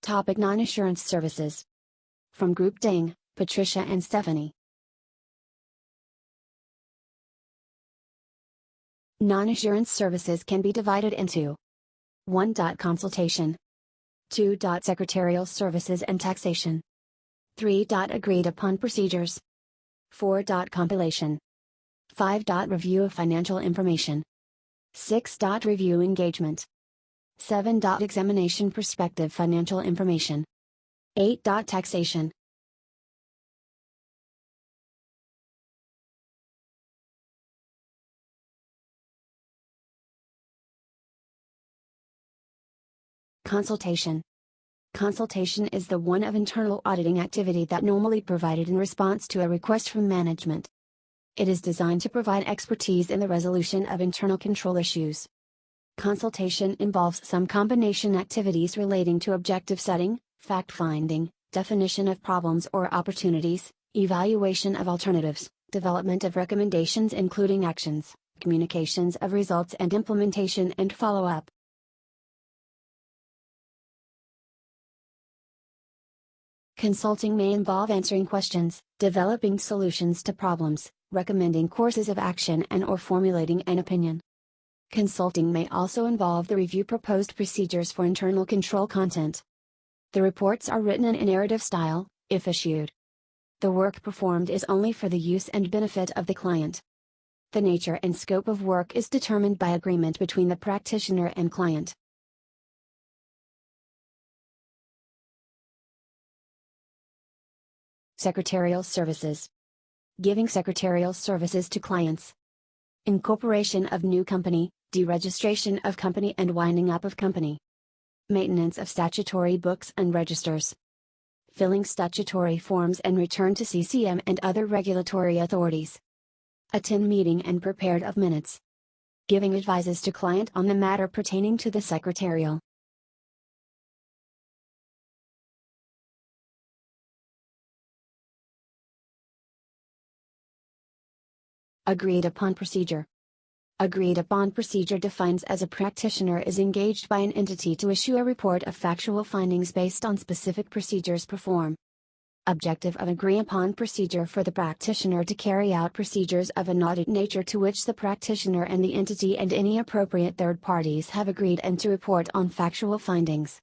Topic: Non-assurance services. From Group Ding, Patricia and Stephanie. Non-assurance services can be divided into 1. Consultation, 2. Secretarial services and taxation, 3. Agreed upon procedures, 4. Compilation, 5. Review of financial information, 6. Review engagement, 7. Examination prospective financial information, 8. Taxation. Consultation. Consultation is the one of internal auditing activity that normally provided in response to a request from management. It is designed to provide expertise in the resolution of internal control issues. Consultation involves some combination activities relating to objective setting, fact-finding, definition of problems or opportunities, evaluation of alternatives, development of recommendations including actions, communications of results and implementation and follow-up. Consulting may involve answering questions, developing solutions to problems, recommending courses of action and/or formulating an opinion. Consulting may also involve the review proposed procedures for internal control content. The reports are written in a narrative style, if issued. The work performed is only for the use and benefit of the client. The nature and scope of work is determined by agreement between the practitioner and client. Secretarial services. Giving secretarial services to clients. Incorporation of new company, deregistration of company and winding up of company. Maintenance of statutory books and registers. Filling statutory forms and return to CCM and other regulatory authorities. Attend meeting and prepared of minutes. Giving advices to client on the matter pertaining to the secretarial. Agreed upon procedure. Agreed upon procedure defines as a practitioner is engaged by an entity to issue a report of factual findings based on specific procedures performed. Objective of agreed upon procedure for the practitioner to carry out procedures of an audit nature to which the practitioner and the entity and any appropriate third parties have agreed and to report on factual findings.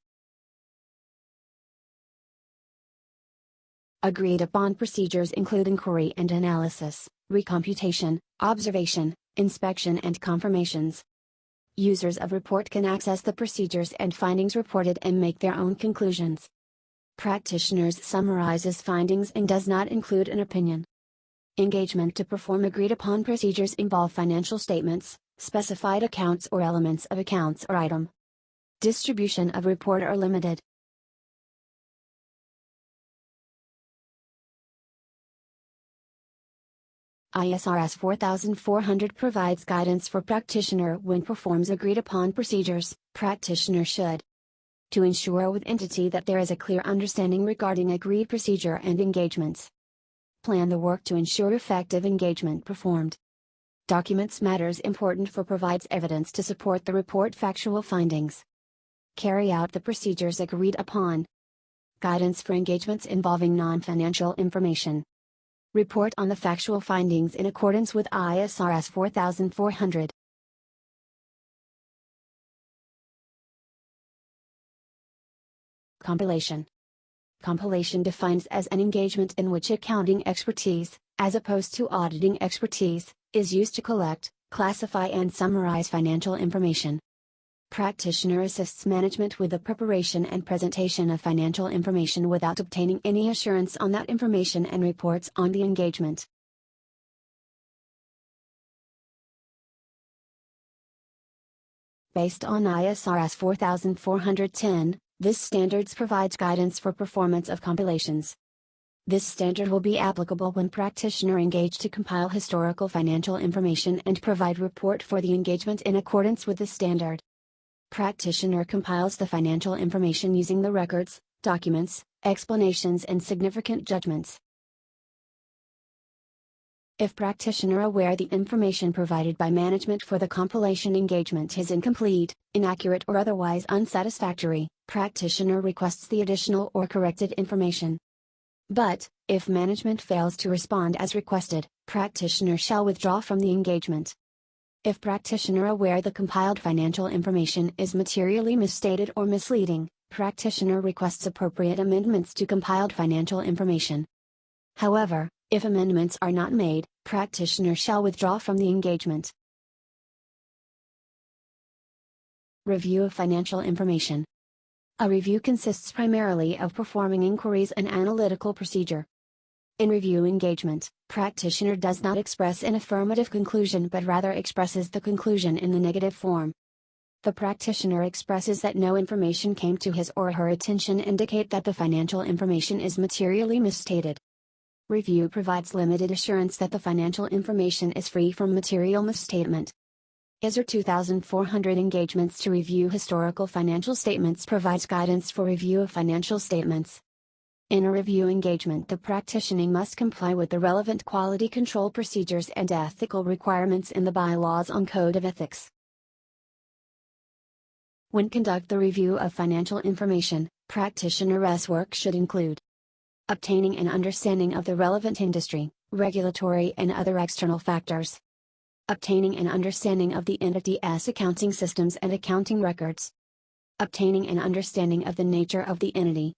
Agreed upon procedures include inquiry and analysis, recomputation, observation, inspection and confirmations. Users of report can access the procedures and findings reported and make their own conclusions. Practitioners summarizes findings and does not include an opinion. Engagement to perform agreed upon procedures involve financial statements, specified accounts or elements of accounts or item. Distribution of report are limited. ISRS 4400 provides guidance for practitioner when performs agreed upon procedures. Practitioner should to ensure with entity that there is a clear understanding regarding agreed procedure and engagements. Plan the work to ensure effective engagement performed. Documents matters important for provides evidence to support the report factual findings. Carry out the procedures agreed upon. Guidance for engagements involving non-financial information. Report on the factual findings in accordance with ISRS 4400. Compilation. Compilation defines as an engagement in which accounting expertise, as opposed to auditing expertise, is used to collect, classify and summarize financial information. Practitioner assists management with the preparation and presentation of financial information without obtaining any assurance on that information and reports on the engagement. Based on ISRS 4410, this standards provides guidance for performance of compilations. This standard will be applicable when practitioner engaged to compile historical financial information and provide report for the engagement in accordance with the standard. Practitioner compiles the financial information using the records, documents, explanations and significant judgments. If practitioner aware the information provided by management for the compilation engagement is incomplete, inaccurate or otherwise unsatisfactory, practitioner requests the additional or corrected information. But, if management fails to respond as requested, practitioner shall withdraw from the engagement. If practitioner aware the compiled financial information is materially misstated or misleading, practitioner requests appropriate amendments to compiled financial information. However, if amendments are not made, practitioner shall withdraw from the engagement. Review of financial information. A review consists primarily of performing inquiries and analytical procedure. In review engagement, practitioner does not express an affirmative conclusion but rather expresses the conclusion in the negative form. The practitioner expresses that no information came to his or her attention indicate that the financial information is materially misstated. Review provides limited assurance that the financial information is free from material misstatement. ISR 2400 Engagements to review historical financial statements provides guidance for review of financial statements. In a review engagement, the practitioner must comply with the relevant quality control procedures and ethical requirements in the bylaws on Code of Ethics. When conduct the review of financial information, practitioner's work should include obtaining an understanding of the relevant industry, regulatory and other external factors, obtaining an understanding of the entity's accounting systems and accounting records, obtaining an understanding of the nature of the entity,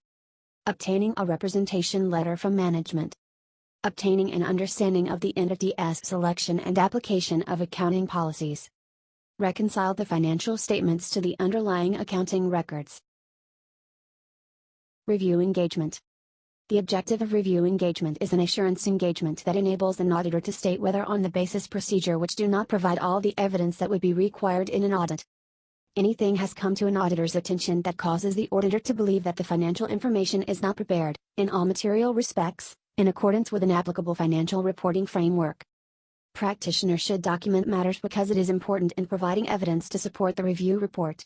obtaining a representation letter from management, obtaining an understanding of the entity's selection and application of accounting policies, reconcile the financial statements to the underlying accounting records. Review engagement. The objective of review engagement is an assurance engagement that enables an auditor to state whether on the basis procedure which do not provide all the evidence that would be required in an audit. Anything has come to an auditor's attention that causes the auditor to believe that the financial information is not prepared, in all material respects, in accordance with an applicable financial reporting framework. Practitioner should document matters because it is important in providing evidence to support the review report.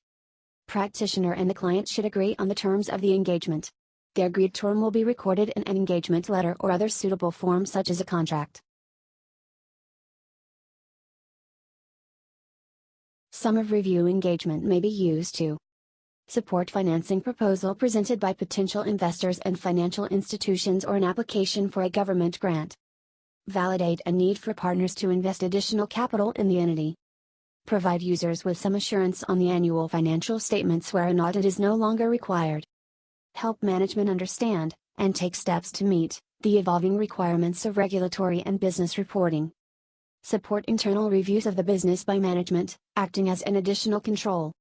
Practitioner and the client should agree on the terms of the engagement. The agreed term will be recorded in an engagement letter or other suitable form such as a contract. Sum of review engagement may be used to support financing proposal presented by potential investors and financial institutions or an application for a government grant. Validate a need for partners to invest additional capital in the entity. Provide users with some assurance on the annual financial statements where an audit is no longer required. Help management understand, and take steps to meet, the evolving requirements of regulatory and business reporting. Support internal reviews of the business by management, acting as an additional control.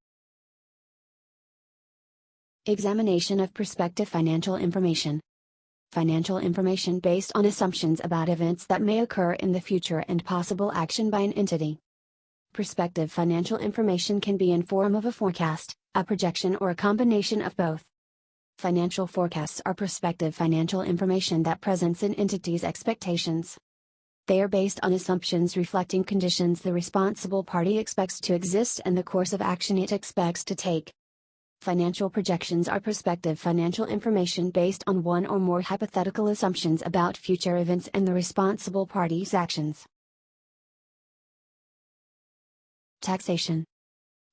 Examination of prospective financial information. Financial information based on assumptions about events that may occur in the future and possible action by an entity. Prospective financial information can be in form of a forecast, a projection or a combination of both. Financial forecasts are prospective financial information that presents an entity's expectations. They are based on assumptions reflecting conditions the responsible party expects to exist and the course of action it expects to take. Financial projections are prospective financial information based on one or more hypothetical assumptions about future events and the responsible party's actions. Taxation.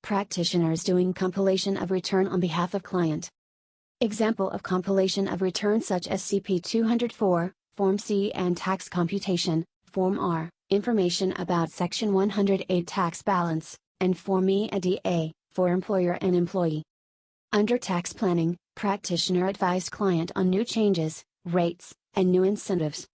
Practitioners doing compilation of return on behalf of client. Example of compilation of return such as CP 204, Form C and tax computation, Form R, information about Section 108 tax balance, and Form EADA, for employer and employee. Under tax planning, practitioner advised client on new changes, rates, and new incentives.